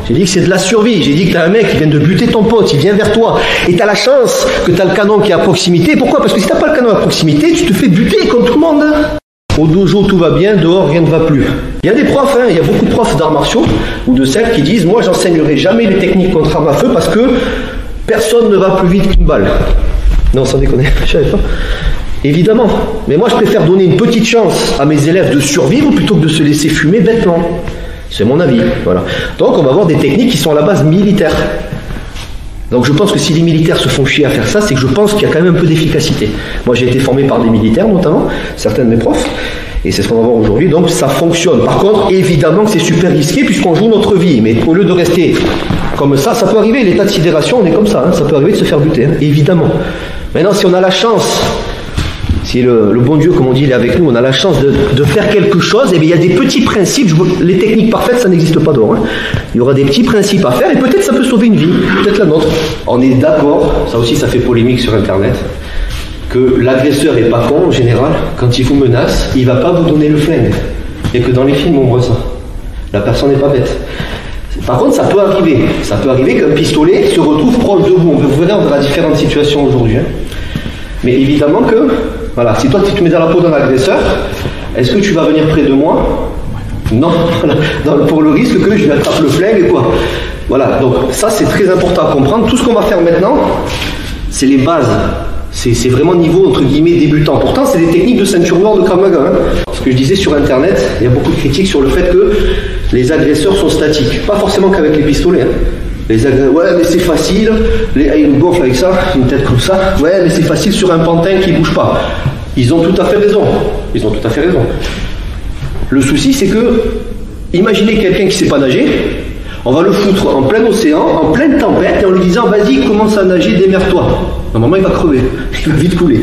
J'ai dit que c'est de la survie. J'ai dit que tu as un mec qui vient de buter ton pote, il vient vers toi. Et tu as la chance que tu as le canon qui est à proximité. Pourquoi? Parce que si tu n'as pas le canon à proximité, tu te fais buter comme tout le monde. Au dojo, tout va bien, dehors, rien ne va plus. Il y a des profs, il y a beaucoup de profs d'arts martiaux ou de cercles qui disent « Moi, j'enseignerai jamais les techniques contre arme à feu parce que personne ne va plus vite qu'une balle. » Non, sans déconner, je savais pas. Évidemment. Mais moi, je préfère donner une petite chance à mes élèves de survivre plutôt que de se laisser fumer bêtement. C'est mon avis. Voilà. Donc, on va avoir des techniques qui sont à la base militaires. Donc, je pense que si les militaires se font chier à faire ça, c'est que je pense qu'il y a quand même un peu d'efficacité. Moi, j'ai été formé par des militaires, notamment, certains de mes profs, et c'est ce qu'on va voir aujourd'hui. Donc, ça fonctionne. Par contre, évidemment que c'est super risqué puisqu'on joue notre vie. Mais au lieu de rester comme ça peut arriver. L'état de sidération, on est comme ça. Ça peut arriver de se faire buter, évidemment. Maintenant, si on a la chance, si le bon Dieu, comme on dit, il est avec nous, on a la chance de faire quelque chose, et bien il y a des petits principes. Les techniques parfaites, ça n'existe pas dehors. Il y aura des petits principes à faire, et peut-être ça peut sauver une vie, peut-être la nôtre. On est d'accord, ça aussi ça fait polémique sur Internet, que l'agresseur est pas con en général. Quand il vous menace, il va pas vous donner le flingue. Et que dans les films, on voit ça. La personne n'est pas bête. Par contre, ça peut arriver. Ça peut arriver qu'un pistolet se retrouve proche de vous. On peut venir dans différentes situations aujourd'hui. Mais évidemment que, voilà, si toi tu te mets dans la peau d'un agresseur, est-ce que tu vas venir près de moi? Non. Pour le risque que je lui attrape le flingue et quoi. Voilà, donc ça c'est très important à comprendre. Tout ce qu'on va faire maintenant, c'est les bases. C'est vraiment niveau entre guillemets débutant. Pourtant, c'est des techniques de ceinture noire de Krav Maga. Ce que je disais sur Internet, il y a beaucoup de critiques sur le fait que les agresseurs sont statiques. Pas forcément qu'avec les pistolets. Les agresseurs, ouais, mais c'est facile. Ils gonflent avec ça, une tête comme ça. Ouais, mais c'est facile sur un pantin qui bouge pas. Ils ont tout à fait raison. Ils ont tout à fait raison. Le souci, c'est que, imaginez quelqu'un qui sait pas nager. On va le foutre en plein océan, en pleine tempête, et en lui disant vas-y, commence à nager, démerde-toi. Normalement, il va crever, il va vite couler.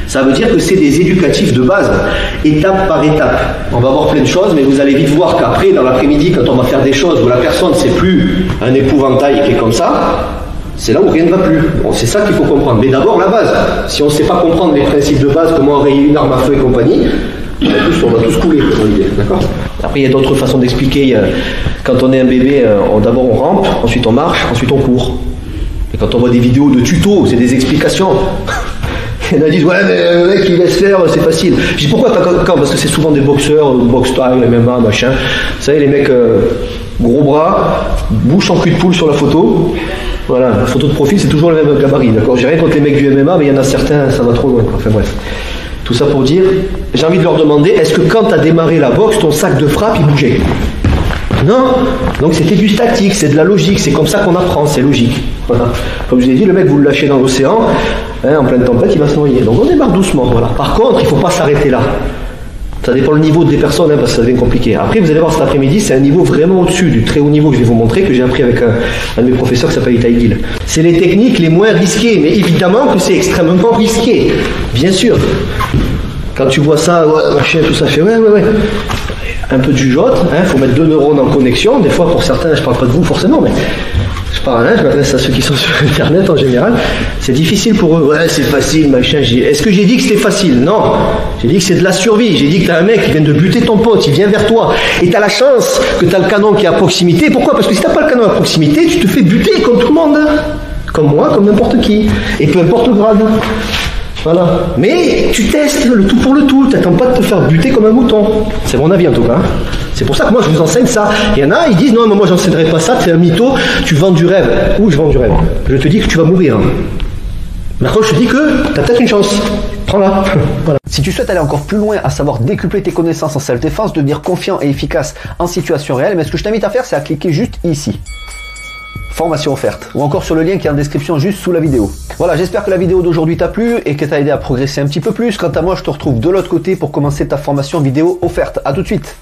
Ça veut dire que c'est des éducatifs de base, étape par étape. On va voir plein de choses, mais vous allez vite voir qu'après, dans l'après-midi, quand on va faire des choses où la personne, c'est plus un épouvantail qui est comme ça, c'est là où rien ne va plus. Bon, c'est ça qu'il faut comprendre. Mais d'abord, la base. Si on ne sait pas comprendre les principes de base, comment enrayer une arme à feu et compagnie, on va tous couler, pour l'idée, d'accord ? Après, il y a d'autres façons d'expliquer. Quand on est un bébé, d'abord on rampe, ensuite on marche, ensuite on court. Et quand on voit des vidéos de tutos, c'est des explications. Il y en a qui disent, ouais, mais le mec, il laisse faire, c'est facile. Je dis, pourquoi quand parce que c'est souvent des boxeurs, box style, MMA, machin. Vous savez, les mecs, gros bras, bouche en cul de poule sur la photo. Voilà, la photo de profil, c'est toujours le même gabarit, d'accord ? J'ai rien contre les mecs du MMA, mais il y en a certains, ça va trop loin, quoi. Enfin bref. Tout ça pour dire, j'ai envie de leur demander, est-ce que quand tu as démarré la boxe, ton sac de frappe, il bougeait ? Non. Donc c'était du statique, c'est de la logique, c'est comme ça qu'on apprend, c'est logique. Voilà. Comme je l'ai dit, le mec, vous le lâchez dans l'océan, en pleine tempête, il va se noyer. Donc on démarre doucement, voilà. Par contre, il ne faut pas s'arrêter là. Ça dépend du niveau des personnes, parce que ça devient compliqué. Après, vous allez voir cet après-midi, c'est un niveau vraiment au-dessus du très haut niveau que je vais vous montrer, que j'ai appris avec un de mes professeurs qui s'appelle Itai Gil. C'est les techniques les moins risquées, mais évidemment que c'est extrêmement risqué. Bien sûr. Quand tu vois ça, ouais, machin, tout ça fait, ouais. Un peu de jugeote, faut mettre 2 neurones en connexion. Des fois, pour certains, je parle pas de vous forcément, mais je m'adresse à ceux qui sont sur Internet en général. C'est difficile pour eux. Ouais, c'est facile, machin. Est-ce que j'ai dit que c'était facile ? Non. J'ai dit que c'est de la survie. J'ai dit que t'as un mec qui vient de buter ton pote, il vient vers toi. Et t'as la chance que t'as le canon qui est à proximité. Pourquoi ? Parce que si t'as pas le canon à proximité, tu te fais buter comme tout le monde. Comme moi, comme n'importe qui. Et peu importe le grade. Voilà. Mais tu testes le tout pour le tout. T'attends pas de te faire buter comme un mouton. C'est mon avis en tout cas. C'est pour ça que moi je vous enseigne ça. Il y en a, ils disent non, mais moi j'enseignerai pas ça, c'est un mytho, tu vends du rêve. Où je vends du rêve ? Je te dis que tu vas mourir. Maintenant je te dis que t'as peut-être une chance. Prends-la. Voilà. Si tu souhaites aller encore plus loin, à savoir décupler tes connaissances en self-défense, devenir confiant et efficace en situation réelle, mais ce que je t'invite à faire, c'est à cliquer juste ici. Formation offerte, ou encore sur le lien qui est en description juste sous la vidéo. Voilà, j'espère que la vidéo d'aujourd'hui t'a plu et que t'a aidé à progresser un petit peu plus. Quant à moi, je te retrouve de l'autre côté pour commencer ta formation vidéo offerte. À tout de suite.